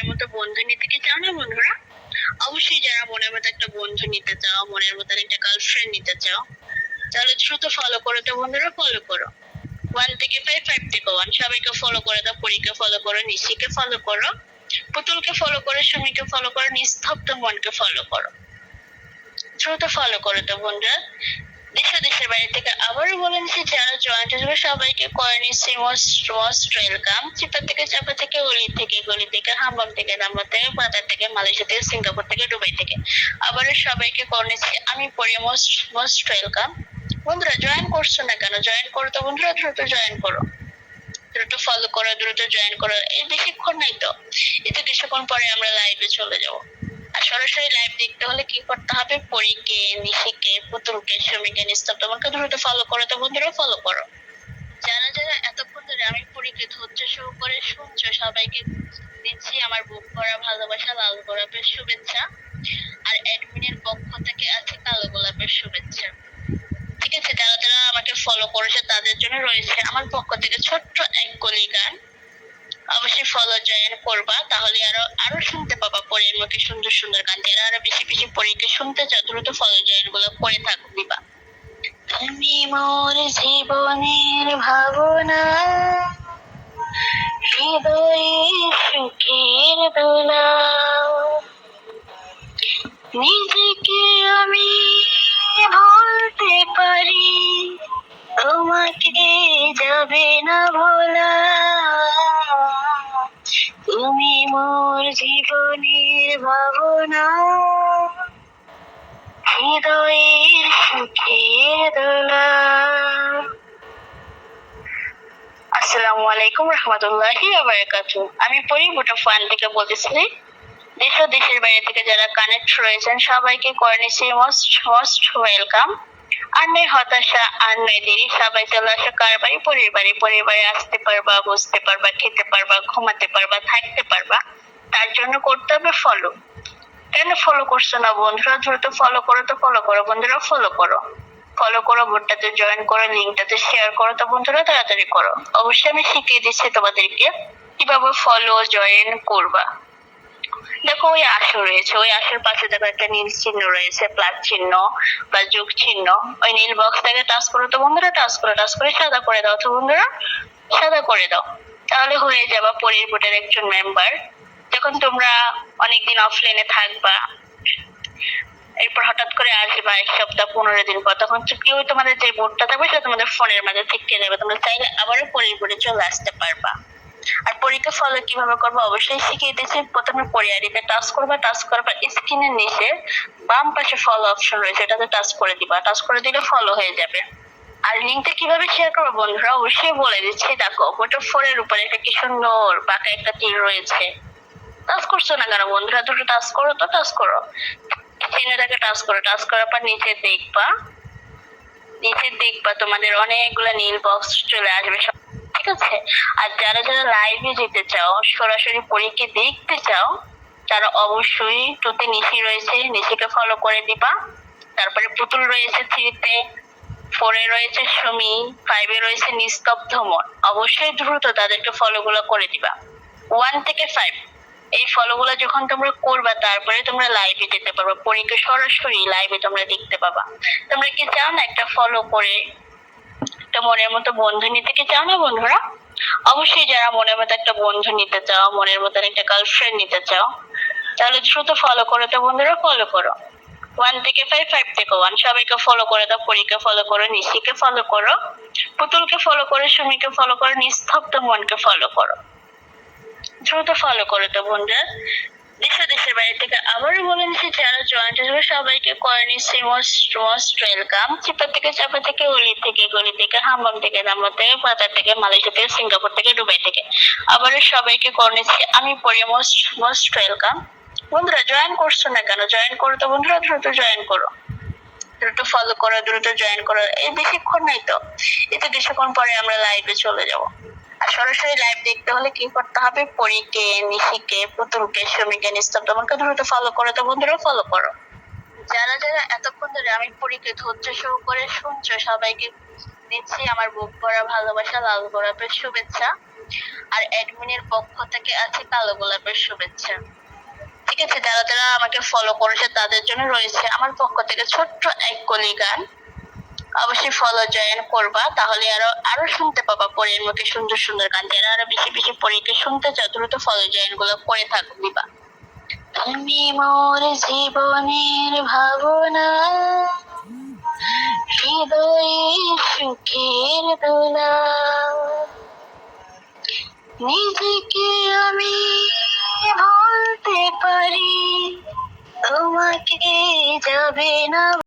মনের মতো বন্ধু নিতে কি চাও না বন্ধুরা? অবশ্যই যারা মনের মতো একটা বন্ধু নিতে চাও, মনের মতো একটা গার্লফ্রেন্ড নিতে চাও, তাহলে দ্রুত ফলো করো তো বন্ধুরা, ফলো করো। 1 থেকে 5, 5 থেকে 1 সবাইকে ফলো করে দাও। পরীকে ফলো করো, নিশিকে ফলো করো, পুতুলকে ফলো করো, সুমিকে ফলো করো, নিস্তব্ধ মনকে ফলো করো। দ্রুত ফলো করো তো বন্ধুরা। দেশের বাইরে থেকে আবারও বলে নিচ্ছি, যারা জয়েন্ট হয়ে সবাইকে করে নিচ্ছি মোস্ট মোস্ট ওয়েলকাম। চিপা থেকে চাপা থেকে, অলি থেকে গলি থেকে, হামবাম থেকে দাম্বাম থেকে, কাতার থেকে, মালয়েশিয়া থেকে, সিঙ্গাপুর থেকে, দুবাই থেকে আবারও সবাইকে করে নিচ্ছি আমি পড়ি মোস্ট মোস্ট ওয়েলকাম। বন্ধুরা জয়েন করছো না কেন? জয়েন করো তো বন্ধুরা, দ্রুত জয়েন করো, দ্রুত ফলো করো, দ্রুত জয়েন করো। এই বেশিক্ষণ নাই তো, এতে কিছুক্ষণ পরে আমরা লাইভে চলে যাব। আর সরাসরি লাইভ দেখতে হলে কি করতে হবে? পরীকে, নিশিকে, পুতুলকে, সুমিকে, নিস্তব্ধ তোমাকে দ্রুত ফলো করো তো বন্ধুরা, ফলো করো। যারা যারা এতক্ষণ ধরে আমি পরীকে ধৈর্য সহকারে শুনছো, সবাইকে দিচ্ছি আমার বুক ভরা ভালোবাসা, লাল গোলাপের শুভেচ্ছা। আর অ্যাডমিনের পক্ষ থেকে আছে কালো গোলাপের শুভেচ্ছা। ঠিক আছে, যারা যারা আমাকে ফলো করেছে তাদের জন্য রয়েছে আমার পক্ষ থেকে ছোট্ট এক কলি গান। অবশ্যই ফলো জয়েন করবা, তাহলে আরো আরো শুনতে পাবা পরীর মুখে সুন্দর সুন্দর গান। যারা আরো বেশি বেশি পরীকে শুনতে চাও, দ্রুত ফলো জয়েন গুলো করে দিবা। তুমি মোর জীবনের ভাবনা, হৃদয়ের সুখের দোলা, নিজেকে আমি ভুলতে পারি, তোমাকে যাবে না ভোলা। তুমি মোর জীবনের ভাবনা, হৃদয়ের সুখের দোলা। আসসালামু আলাইকুম রহমতুল্লাহি ওয়া বারাকাতুহু। আমি পরি বুটাফান থেকে বলতেছি। দেশ ও দেশের বাইরে থেকে যারা কানেক্ট রয়েছেন সবাইকে করে নিচ্ছি মোস্ট মোস্ট ওয়েলকাম। আর নয় হতাশা, আর নয় দেরি, সবাই চলে আসো কার বাড়ি? পরিবারে আসতে পারবা, বুঝতে পারবা, খেতে পারবা, ঘুমাতে পারবা, থাকতে পারবা। তার জন্য করতে হবে ফলো। কেন ফলো করছো না বন্ধুরা? দ্রুত ফলো করো তো, ফলো করো বন্ধুরা, ফলো করো। ফলো করো, বোর্ডটাতে জয়েন করো, লিঙ্কটাতে শেয়ার করো তো বন্ধুরা, তাড়াতাড়ি করো। অবশ্যই আমি শিখিয়ে দিচ্ছি তোমাদেরকে কিভাবে ফলো জয়েন করবা। দেখো ওই আসর রয়েছে, ওই আসর পাশে দেখো একটা নীল চিহ্ন রয়েছে, প্লাস চিহ্ন বা যোগ চিহ্ন। ওই নীল বক্সটাকে টাচ করো তো বন্ধুরা, টাচ করে সাদা করে দাও তো বন্ধুরা, সাদা করে দাও। তাহলে হয়ে যাবা পরীর বোর্ডের একজন মেম্বার। যখন তোমরা অনেকদিন অফলাইনে থাকবা, এরপর হঠাৎ করে আসবা 1 সপ্তাহ 15 দিন পর, তখন কেউ তোমাদের যে বোর্ডটা থাকবে সেটা তোমাদের ফোনের মাঝে থেকে যাবে। তোমরা চাইলে আবারও পরীর বোর্ডে চলে আসতে পারবা। আর পরীকে ফলো কিভাবে করবো অবশ্যই শিখিয়ে দিচ্ছি। প্রথমে পরি আইডিতে টাচ করবা, টাচ করার পর স্ক্রিনের নিচে বাম পাশে ফলো অপশন রয়েছে, এটাতে টাচ করে দিবা। টাচ করে দিলে ফলো হয়ে যাবে। আর লিঙ্কটা কিভাবে শেয়ার করবো বন্ধুরা অবশ্যই বলে দিচ্ছি। দেখো ফটো 4 এর উপরে একটা কি সুন্দর বাঁকা একটা তীর রয়েছে, টাচ করছো না কেন বন্ধুরা? দুটো টাচ করো তো, টাচ করো, চিহ্নটাকে টাচ করো। টাচ করার পর নিচে দেখবা তোমাদের অনেকগুলো নীল বক্স চলে আসবে, ঠিক আছে? আর যারা যারা লাইভে যেতে চাও, সরাসরি পরীকে দেখতে চাও, তারা অবশ্যই টুতে নিশি রয়েছে, নিশিকে ফলো করে দিবা। তারপরে পুতুল রয়েছে 3-তে, 4-এ রয়েছে সুমি, 5-এ রয়েছে নিস্তব্ধ মন। অবশ্যই দ্রুত তাদেরকে ফলো গুলো করে দিবা। 1 থেকে 5 এই ফলো গুলো যখন তোমরা করবা, তারপরে তোমরা লাইভে যেতে পারবা, পরীকে সরাসরি লাইভে তোমরা দেখতে পাবা। তোমরা কি চাও না একটা ফলো করে একটা মনের মতো বন্ধু নিতে কি চাও না বন্ধুরা? অবশ্যই যারা মনের মতো একটা বন্ধু নিতে চাও, মনের মতো একটা গার্লফ্রেন্ড নিতে চাও, তাহলে দ্রুত ফলো করো তো বন্ধুরা, ফলো করো। 1 থেকে 5, 5 থেকে 1 সবাইকে ফলো করে দাও। পরীকে ফলো করো, নিশিকে ফলো করো, পুতুলকে ফলো করো, সুমিকে ফলো করো, নিস্তব্ধ মনকে ফলো করো। দ্রুত ফলো করো তো বন্ধুরা। দেশের বাইরে থেকে আবারও বলে নিচ্ছি, যারা জয়েন্ট হবে সবাইকে করে নিচ্ছি মোস্ট মোস্ট ওয়েলকাম। চিপা থেকে চাপা থেকে, অলি থেকে গলি থেকে, হামবাম থেকে দাম্বাম থেকে, কাতার থেকে, মালয়েশিয়া থেকে, সিঙ্গাপুর থেকে, দুবাই থেকে আবারও সবাইকে করে নিচ্ছি আমি পড়ি মোস্ট মোস্ট ওয়েলকাম। বন্ধুরা জয়েন করছো না কেন? জয়েন করো তো বন্ধুরা, দ্রুত জয়েন করো, দ্রুত ফলো করো, দ্রুত জয়েন করো। এই বেশিক্ষণ নাই তো, এতে কিছুক্ষণ পরে আমরা লাইভে চলে যাব। আর সরাসরি লাইভ দেখতে হলে কি করতে হবে? পরীকে, নিশিকে, পুতুলকে, সুমিকে, নিস্তব্ধ তোমাকে দ্রুত ফলো করো তো বন্ধুরা, ফলো করো। যারা যারা এতক্ষণ ধরে আমি পরীকে ধৈর্য সহকারে শুনছো, সবাইকে দিচ্ছি আমার বুক ভরা ভালোবাসা, লাল গোলাপের শুভেচ্ছা। আর অ্যাডমিনের পক্ষ থেকে আছে কালো গোলাপের শুভেচ্ছা। ঠিক আছে, যারা যারা আমাকে ফলো করেছে তাদের জন্য রয়েছে আমার পক্ষ থেকে ছোট্ট এক কলি গান। অবশ্যই ফলো জয়েন করবা, তাহলে আরো আরো শুনতে পাবা পরীর মুখে সুন্দর সুন্দর গান। যারা আরো বেশি বেশি পরীকে শুনতে চাও দ্রুত ফলো জয়েন গুলো করে দিবা। তুমি মোর জীবনের ভাবনা, হৃদয়ে সুখের দোলা, নিজেকে আমি বলতে পারি তোমাকে যাবে না